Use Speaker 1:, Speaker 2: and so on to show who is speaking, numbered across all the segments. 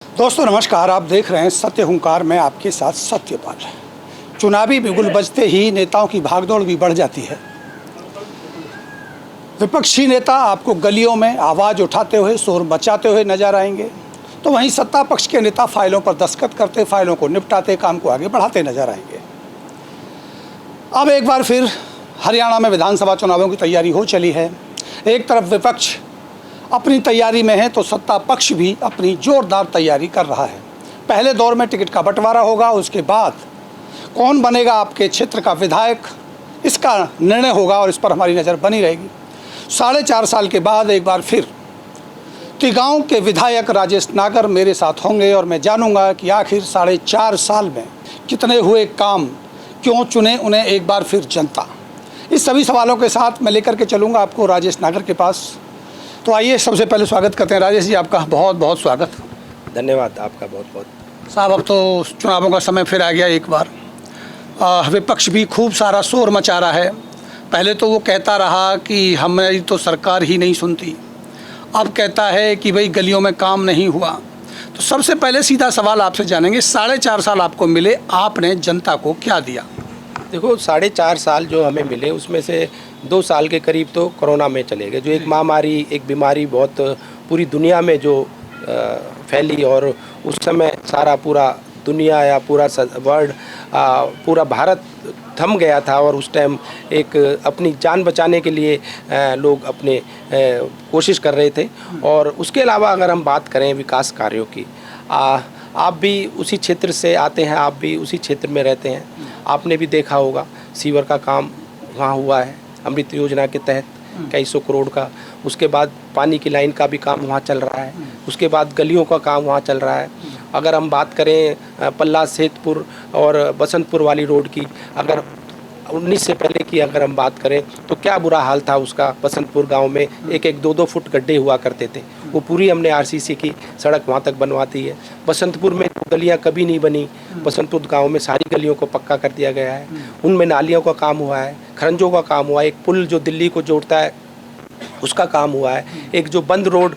Speaker 1: दोस्तों नमस्कार, आप देख रहे हैं सत्य हुंकार में आपके साथ सत्यपाल। चुनावी बिगुल बजते ही नेताओं की भागदौड़ भी बढ़ जाती है। विपक्षी नेता आपको गलियों में आवाज़ उठाते हुए, शोर मचाते हुए नजर आएंगे, तो वहीं सत्ता पक्ष के नेता फाइलों पर दस्तखत करते, फाइलों को निपटाते, काम को आगे बढ़ाते नजर आएंगे। अब एक बार फिर हरियाणा में विधानसभा चुनावों की तैयारी हो चली है। एक तरफ विपक्ष अपनी तैयारी में है तो सत्ता पक्ष भी अपनी जोरदार तैयारी कर रहा है। पहले दौर में टिकट का बंटवारा होगा, उसके बाद कौन बनेगा आपके क्षेत्र का विधायक, इसका निर्णय होगा और इस पर हमारी नज़र बनी रहेगी। 4.5 साल के बाद एक बार फिर तिगांव के विधायक राजेश नागर मेरे साथ होंगे और मैं जानूंगा कि आखिर 4.5 साल में कितने हुए काम, क्यों चुने उन्हें एक बार फिर जनता। इस सभी सवालों के साथ मैं लेकर के चलूँगा आपको राजेश नागर के पास। तो आइए सबसे पहले स्वागत करते हैं राजेश जी, आपका बहुत बहुत स्वागत।
Speaker 2: धन्यवाद आपका बहुत बहुत।
Speaker 1: साहब, अब तो चुनावों का समय फिर आ गया एक बार। विपक्ष भी खूब सारा शोर मचा रहा है। पहले तो वो कहता रहा कि हमारी तो सरकार ही नहीं सुनती, अब कहता है कि भाई गलियों में काम नहीं हुआ। तो सबसे पहले सीधा सवाल आपसे जानेंगे, 4.5 साल आपको मिले, आपने जनता को क्या दिया?
Speaker 2: देखो, 4.5 साल जो हमें मिले उसमें से 2 साल के करीब तो कोरोना में चले गए। जो एक महामारी, एक बीमारी बहुत पूरी दुनिया में जो फैली और उस समय सारा पूरा दुनिया या पूरा वर्ल्ड, पूरा भारत थम गया था और उस टाइम एक अपनी जान बचाने के लिए लोग अपने कोशिश कर रहे थे। और उसके अलावा अगर हम बात करें विकास कार्यों की, आप भी उसी क्षेत्र से आते हैं, आप भी उसी क्षेत्र में रहते हैं, आपने भी देखा होगा सीवर का काम वहाँ हुआ है अमृत योजना के तहत कई सौ करोड़ का। उसके बाद पानी की लाइन का भी काम वहाँ चल रहा है, उसके बाद गलियों का काम वहाँ चल रहा है। अगर हम बात करें पल्ला सेतपुर और बसंतपुर वाली रोड की, अगर 19 से पहले की अगर हम बात करें तो क्या बुरा हाल था उसका। बसंतपुर गांव में 1-1, 2-2 फुट गड्ढे हुआ करते थे, वो पूरी हमने आरसीसी की सड़क वहां तक बनवाती है। बसंतपुर में गलियां कभी नहीं बनी, बसंतपुर गांव में सारी गलियों को पक्का कर दिया गया है। उनमें नालियों का काम हुआ है, खरंजों का काम हुआ है, एक पुल जो दिल्ली को जोड़ता है उसका काम हुआ है, एक जो बंद रोड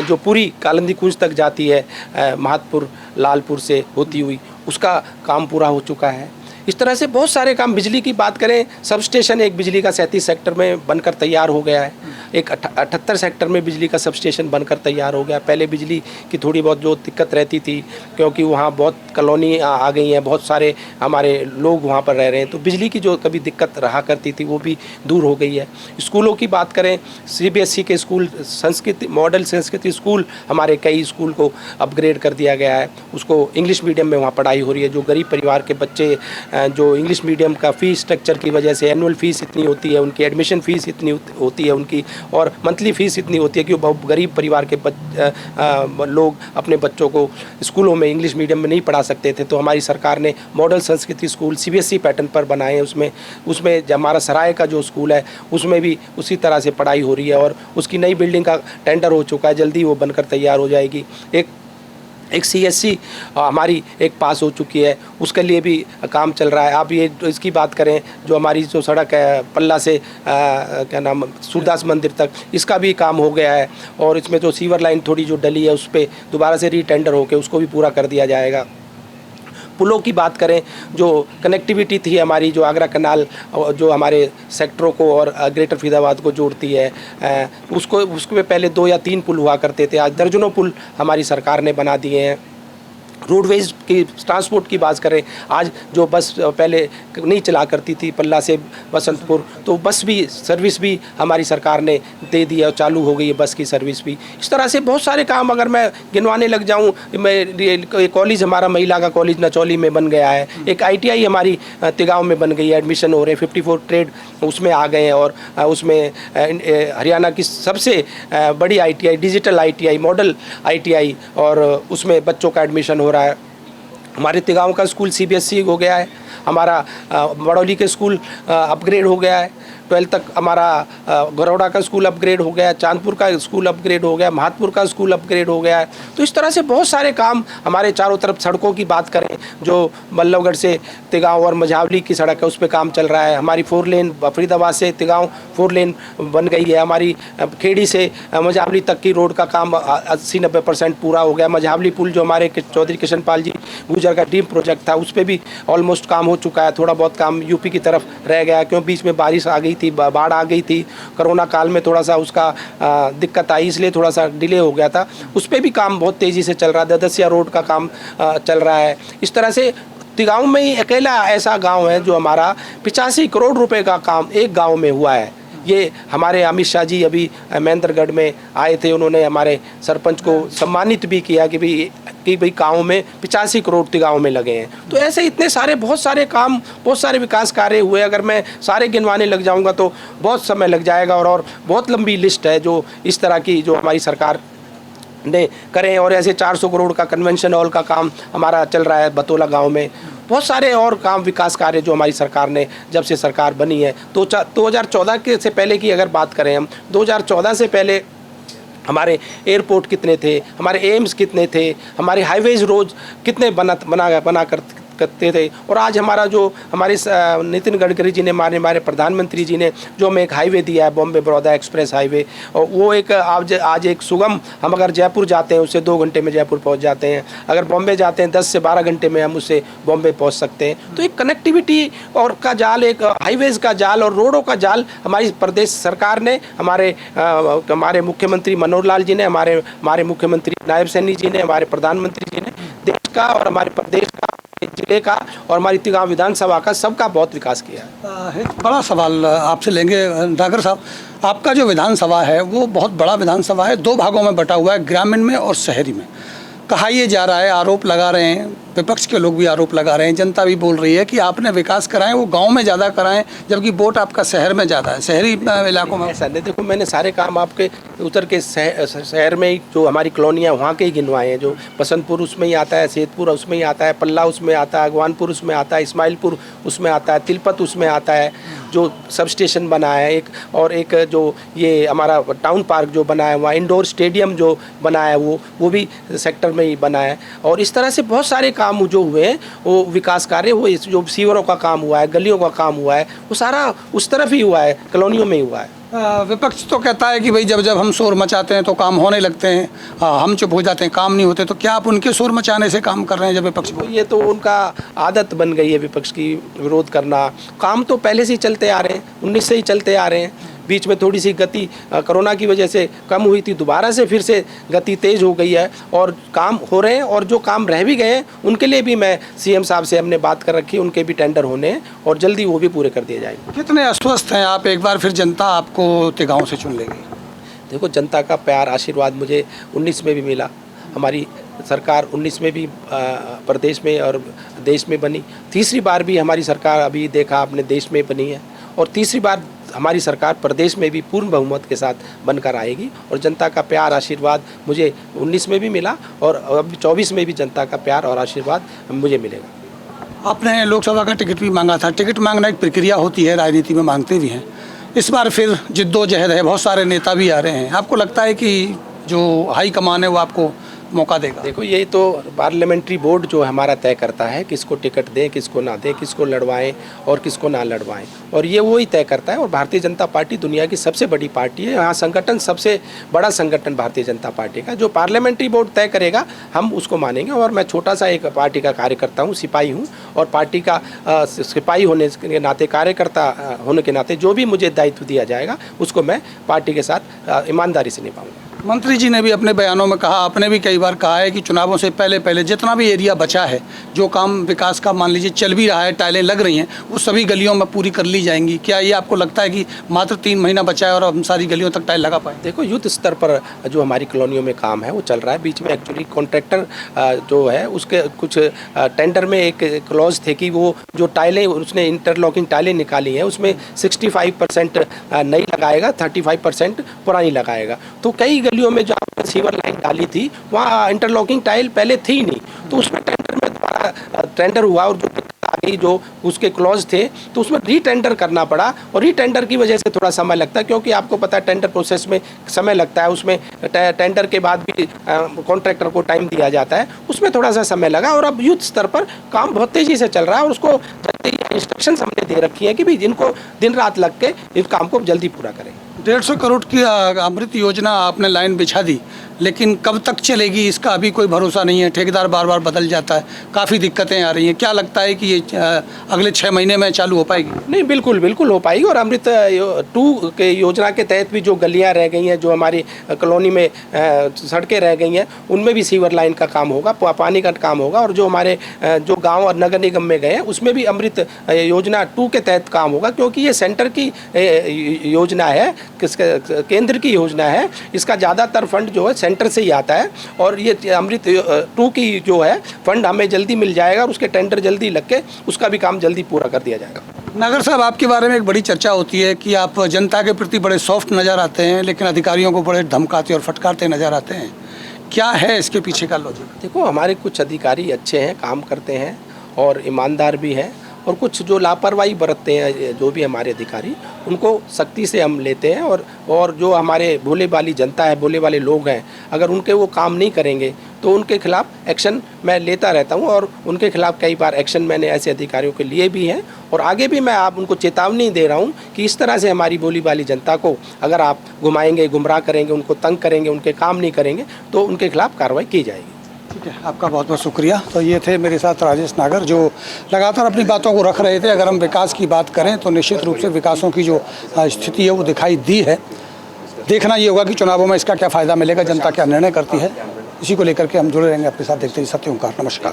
Speaker 2: जो पूरी कालंदी कुंज तक जाती है महतपुर लालपुर से होती हुई, उसका काम पूरा हो चुका है। इस तरह से बहुत सारे काम। बिजली की बात करें, सब स्टेशन एक बिजली का 37 सेक्टर में बनकर तैयार हो गया है, एक 78 सेक्टर में बिजली का सब स्टेशन बनकर तैयार हो गया। पहले बिजली की थोड़ी बहुत जो दिक्कत रहती थी, क्योंकि वहाँ बहुत कॉलोनी आ गई हैं, बहुत सारे हमारे लोग वहाँ पर रह रहे हैं, तो बिजली की जो कभी दिक्कत रहा करती थी वो भी दूर हो गई है। स्कूलों की बात करें, CBSE के स्कूल, संस्कृति मॉडल संस्कृति स्कूल, हमारे कई स्कूल को अपग्रेड कर दिया गया है, उसको इंग्लिश मीडियम में वहाँ पढ़ाई हो रही है। जो गरीब परिवार के बच्चे जो इंग्लिश मीडियम का फ़ीस स्ट्रक्चर की वजह से एनुअल फ़ीस इतनी होती है, उनकी एडमिशन फ़ीस इतनी होती है उनकी, और मंथली फ़ीस इतनी होती है कि बहुत गरीब परिवार के लोग अपने बच्चों को स्कूलों में इंग्लिश मीडियम में नहीं पढ़ा सकते थे। तो हमारी सरकार ने मॉडल संस्कृति स्कूल CBSE पैटर्न पर बनाए हैं। उसमें हमारा सराय का जो स्कूल है उसमें भी उसी तरह से पढ़ाई हो रही है और उसकी नई बिल्डिंग का टेंडर हो चुका है, जल्दी वो बनकर तैयार हो जाएगी। एक CSC हमारी एक पास हो चुकी है, उसके लिए भी काम चल रहा है। आप ये इसकी बात करें, जो हमारी जो सड़क है पल्ला से क्या नाम सूरदास मंदिर तक, इसका भी काम हो गया है। और इसमें जो सीवर लाइन थोड़ी जो डली है उस पर दोबारा से रीटेंडर होकर उसको भी पूरा कर दिया जाएगा। पुलों की बात करें, जो कनेक्टिविटी थी हमारी, जो आगरा कनाल जो हमारे सेक्टरों को और ग्रेटर फरीदाबाद को जोड़ती है, उसके पहले 2 या 3 पुल हुआ करते थे, आज दर्जनों पुल हमारी सरकार ने बना दिए हैं। रोडवेज की ट्रांसपोर्ट की बात करें, आज जो बस पहले नहीं चला करती थी पल्ला से बसंतपुर, तो बस भी सर्विस भी हमारी सरकार ने दे दी है और चालू हो गई है बस की सर्विस भी। इस तरह से बहुत सारे काम अगर मैं गिनवाने लग जाऊं, मैं कॉलेज हमारा महिला का कॉलेज नचौली में बन गया है, एक ITI हमारी तिगांव में बन गई है, एडमिशन हो रहे हैं, 54 ट्रेड उसमें आ गए हैं। और उसमें हरियाणा की सबसे बड़ी ITI, digital ITI, model ITI, और उसमें बच्चों का एडमिशन हो रहा है। हमारे तिगांव का स्कूल CBSE हो गया है, हमारा बड़ौली के स्कूल अपग्रेड हो गया है, 12th तक हमारा गरौड़ा का स्कूल अपग्रेड हो गया, चांदपुर का स्कूल अपग्रेड हो गया, महातपुर का स्कूल अपग्रेड हो गया है। तो इस तरह से बहुत सारे काम हमारे चारों तरफ। सड़कों की बात करें, जो बल्लभगढ़ से तिगांव और मझावली की सड़क है उस पर काम चल रहा है। हमारी 4 लेन फरीदाबाद से तिगांव 4 लेन बन गई है। हमारी खेड़ी से मझावली तक की रोड का काम 80-90% पूरा हो गया। मझावली पुल जो हमारे चौधरी किशन पाल जी गुजर का ड्रीम प्रोजेक्ट था उस पर भी ऑलमोस्ट काम हो चुका है। थोड़ा बहुत काम यूपी की तरफ रह गया क्यों बीच में बारिश आ गई थी, बाढ़ आ गई थी, कोरोना काल में थोड़ा सा उसका दिक्कत आई, इसलिए थोड़ा सा डिले हो गया था। उस पर भी काम बहुत तेज़ी से चल रहा है। ददसिया रोड का काम चल रहा है। इस तरह से तिगांव में ही अकेला ऐसा गांव है जो हमारा 85 करोड़ रुपए का काम एक गांव में हुआ है। ये हमारे अमित शाह जी अभी महेंद्रगढ़ में आए थे, उन्होंने हमारे सरपंच को सम्मानित भी किया कि भाई गाँव में 85 करोड़ तिगांव में लगे हैं। तो ऐसे इतने सारे बहुत सारे काम, बहुत सारे विकास कार्य हुए। अगर मैं सारे गिनवाने लग जाऊंगा तो बहुत समय लग जाएगा और बहुत लंबी लिस्ट है जो इस तरह की जो हमारी सरकार ने करें। और ऐसे 400 करोड़ का कन्वेंशन हॉल का काम हमारा चल रहा है बतौला गांव में। बहुत सारे और काम विकास कार्य जो हमारी सरकार ने जब से सरकार बनी है 2014 के से पहले की अगर बात करें हम, 2014 से पहले हमारे एयरपोर्ट कितने थे, हमारे एम्स कितने थे, हमारे हाईवेज रोज कितने बना करते थे। और आज हमारा जो हमारे नितिन गडकरी जी ने हमारे प्रधानमंत्री जी ने जो हमें एक हाईवे दिया है, बॉम्बे बड़ौदा एक्सप्रेस हाईवे, और वो एक आज एक सुगम, हम अगर जयपुर जाते हैं उससे 2 घंटे में जयपुर पहुंच जाते हैं। अगर बॉम्बे जाते हैं 10 से 12 घंटे में हम उससे बॉम्बे पहुंच सकते हैं। तो एक कनेक्टिविटी और का जाल, एक हाईवेज़ का जाल और रोडों का जाल हमारी प्रदेश सरकार ने, हमारे मुख्यमंत्री मनोहर लाल जी ने, हमारे मुख्यमंत्री नायब सैनी जी ने, हमारे प्रधानमंत्री जी ने देश का और हमारे प्रदेश का, जिले का और हमारी तिगांव विधानसभा का सबका बहुत विकास किया है।
Speaker 1: एक बड़ा सवाल आपसे लेंगे डागर साहब, आपका जो विधानसभा है वो बहुत बड़ा विधानसभा है, 2 भागों में बटा हुआ है, ग्रामीण में और शहरी में। कहा ये जा रहा है, आरोप लगा रहे हैं, विपक्ष के लोग भी आरोप लगा रहे हैं, जनता भी बोल रही है कि आपने विकास कराएं वो गांव में ज़्यादा कराएं, जबकि वोट आपका शहर में ज़्यादा है, शहरी इलाकों में।
Speaker 2: ऐसा नहीं, देखो मैंने सारे काम आपके उतर के शहर में ही जो हमारी कॉलोनियाँ वहाँ के ही गिनवाए हैं। जो बसंतपुर उसमें ही आता है, सेतपुर उसमें ही आता है, पल्ला उसमें आता है, अगवानपुर उसमें आता है, इस्माइलपुर उसमें आता है, तिलपत उसमें आता है, जो सब स्टेशन बना है एक, और एक जो ये हमारा टाउन पार्क जो बना है, वहाँ इंडोर स्टेडियम जो बना है वो भी सेक्टर में ही बना है। और इस तरह से बहुत सारे काम जो हुए हैं वो विकास कार्य, वो जो सीवरों का काम हुआ है, गलियों का काम हुआ है, वो सारा उस तरफ ही हुआ है, कॉलोनियों में ही हुआ है।
Speaker 1: विपक्ष तो कहता है कि भाई जब हम शोर मचाते हैं तो काम होने लगते हैं, हम चुप हो जाते हैं, काम नहीं होते। तो क्या आप उनके शोर मचाने से काम कर रहे हैं जब विपक्ष को?
Speaker 2: ये तो उनका आदत बन गई है विपक्ष की, विरोध करना। काम तो पहले से ही चलते आ रहे हैं, 19 से ही चलते आ रहे हैं। बीच में थोड़ी सी गति कोरोना की वजह से कम हुई थी, दोबारा से फिर से गति तेज़ हो गई है और काम हो रहे हैं। और जो काम रह भी गए हैं उनके लिए भी मैं सीएम साहब से हमने बात कर रखी है, उनके भी टेंडर होने हैं और जल्दी वो भी पूरे कर दिए जाएंगे।
Speaker 1: कितने आश्वस्त हैं आप, एक बार फिर जनता आपको तिगांव से चुन लेगी?
Speaker 2: देखो, जनता का प्यार आशीर्वाद मुझे 19 में भी मिला, हमारी सरकार 19 में भी प्रदेश में और देश में बनी, तीसरी बार भी हमारी सरकार अभी देखा आपने देश में बनी है, और तीसरी बार हमारी सरकार प्रदेश में भी पूर्ण बहुमत के साथ बनकर आएगी। और जनता का प्यार आशीर्वाद मुझे 19 में भी मिला और अब 24 में भी जनता का प्यार और आशीर्वाद मुझे मिलेगा।
Speaker 1: आपने लोकसभा का टिकट भी मांगा था, टिकट मांगना एक प्रक्रिया होती है, राजनीति में मांगते भी हैं। इस बार फिर जिद्दोजहद है, बहुत सारे नेता भी आ रहे हैं, आपको लगता है कि जो हाई कमान है वो आपको मौका देगा?
Speaker 2: देखो, ये तो पार्लियामेंट्री बोर्ड जो हमारा तय करता है किसको टिकट दें, किसको ना दें, किसको लड़वाएं और किसको ना लड़वाएं, और ये वही तय करता है। और भारतीय जनता पार्टी दुनिया की सबसे बड़ी पार्टी है, यहाँ संगठन सबसे बड़ा संगठन भारतीय जनता पार्टी का, जो पार्लियामेंट्री बोर्ड तय करेगा हम उसको मानेंगे। और मैं छोटा सा एक पार्टी का कार्यकर्ता हूँ, सिपाही हूँ, और पार्टी का सिपाही होने के नाते, कार्यकर्ता होने के नाते जो भी मुझे दायित्व दिया जाएगा उसको मैं पार्टी के साथ ईमानदारी से निभाऊंगा।
Speaker 1: मंत्री जी ने भी अपने बयानों में कहा, आपने भी कई बार कहा है कि चुनावों से पहले जितना भी एरिया बचा है, जो काम विकास का मान लीजिए चल भी रहा है, टाइलें लग रही हैं, वो सभी गलियों में पूरी कर ली जाएंगी। क्या ये आपको लगता है कि मात्र 3 महीना बचा है और हम सारी गलियों तक टाइल लगा पाए?
Speaker 2: देखो, युद्ध स्तर पर जो हमारी कॉलोनियों में काम है वो चल रहा है। बीच में एक्चुअली कॉन्ट्रैक्टर जो है उसके कुछ टेंडर में एक क्लॉज थे कि वो जो टाइलें उसने इंटरलॉकिंग टाइलें निकाली हैं उसमें 65% नई लगाएगा, 35% पुरानी लगाएगा। तो कई गलियों में जो आपने सीवर लाइन डाली थी वहाँ इंटरलॉकिंग टाइल पहले थी नहीं, तो उसमें टेंडर में दोबारा टेंडर हुआ और जो आ गई जो उसके क्लॉज थे, तो उसमें रीटेंडर करना पड़ा और रीटेंडर की वजह से थोड़ा समय लगता है, क्योंकि आपको पता है टेंडर प्रोसेस में समय लगता है, उसमें टेंडर के बाद भी कॉन्ट्रैक्टर को टाइम दिया जाता है, उसमें थोड़ा सा समय लगा। और अब युद्ध स्तर पर काम बहुत तेज़ी से चल रहा है और उसको इंस्ट्रक्शंस हमने दे रखी है कि भी जिनको दिन रात लग के इस काम को जल्दी पूरा करें।
Speaker 1: 150 करोड़ की अमृत योजना आपने लाइन बिछा दी, लेकिन कब तक चलेगी इसका अभी कोई भरोसा नहीं है। ठेकेदार बार बार बदल जाता है, काफ़ी दिक्कतें आ रही हैं। क्या लगता है कि ये अगले 6 महीने में चालू हो पाएगी?
Speaker 2: नहीं, बिल्कुल बिल्कुल हो पाएगी। और अमृत 2 के योजना के तहत भी जो गलियां रह गई हैं, जो हमारी कॉलोनी में सड़कें रह गई हैं, उनमें भी सीवर लाइन का काम होगा, पानी का काम होगा। और जो हमारे जो गाँव और नगर निगम में गए हैं उसमें भी अमृत योजना 2 के तहत काम होगा, क्योंकि ये सेंटर की योजना है, केंद्र की योजना है। इसका ज़्यादातर फंड जो है सेंटर से ही आता है और ये अमृत 2 की जो है फंड हमें जल्दी मिल जाएगा और उसके टेंडर जल्दी लग के उसका भी काम जल्दी पूरा कर दिया जाएगा।
Speaker 1: नागर साहब, आपके बारे में एक बड़ी चर्चा होती है कि आप जनता के प्रति बड़े सॉफ्ट नज़र आते हैं, लेकिन अधिकारियों को बड़े धमकाते और फटकारते नज़र आते हैं। क्या है इसके पीछे का लॉजिक?
Speaker 2: देखो, हमारे कुछ अधिकारी अच्छे हैं, काम करते हैं और ईमानदार भी हैं, और कुछ जो लापरवाही बरतते हैं जो भी हमारे अधिकारी, उनको सख्ती से हम लेते हैं। और जो हमारे भोले वाली जनता है, भोले वाले लोग हैं, अगर उनके वो काम नहीं करेंगे तो उनके खिलाफ एक्शन मैं लेता रहता हूं। और उनके खिलाफ कई बार एक्शन मैंने ऐसे अधिकारियों के लिए भी हैं और आगे भी मैं आप उनको चेतावनी दे रहा हूं कि इस तरह से हमारी भोली वाली जनता को अगर आप घुमाएंगे, गुमराह करेंगे, उनको तंग करेंगे, उनके काम नहीं करेंगे, तो उनके खिलाफ कार्रवाई की जाएगी।
Speaker 1: ठीक है, आपका बहुत बहुत शुक्रिया। तो ये थे मेरे साथ राजेश नागर, जो लगातार अपनी बातों को रख रहे थे। अगर हम विकास की बात करें तो निश्चित रूप से विकासों की जो स्थिति है वो दिखाई दी है। देखना ये होगा कि चुनावों में इसका क्या फ़ायदा मिलेगा, जनता क्या निर्णय करती है। इसी को लेकर के हम जुड़े रहेंगे आपके साथ। देखते रहिए सत्य ओंकार। नमस्कार।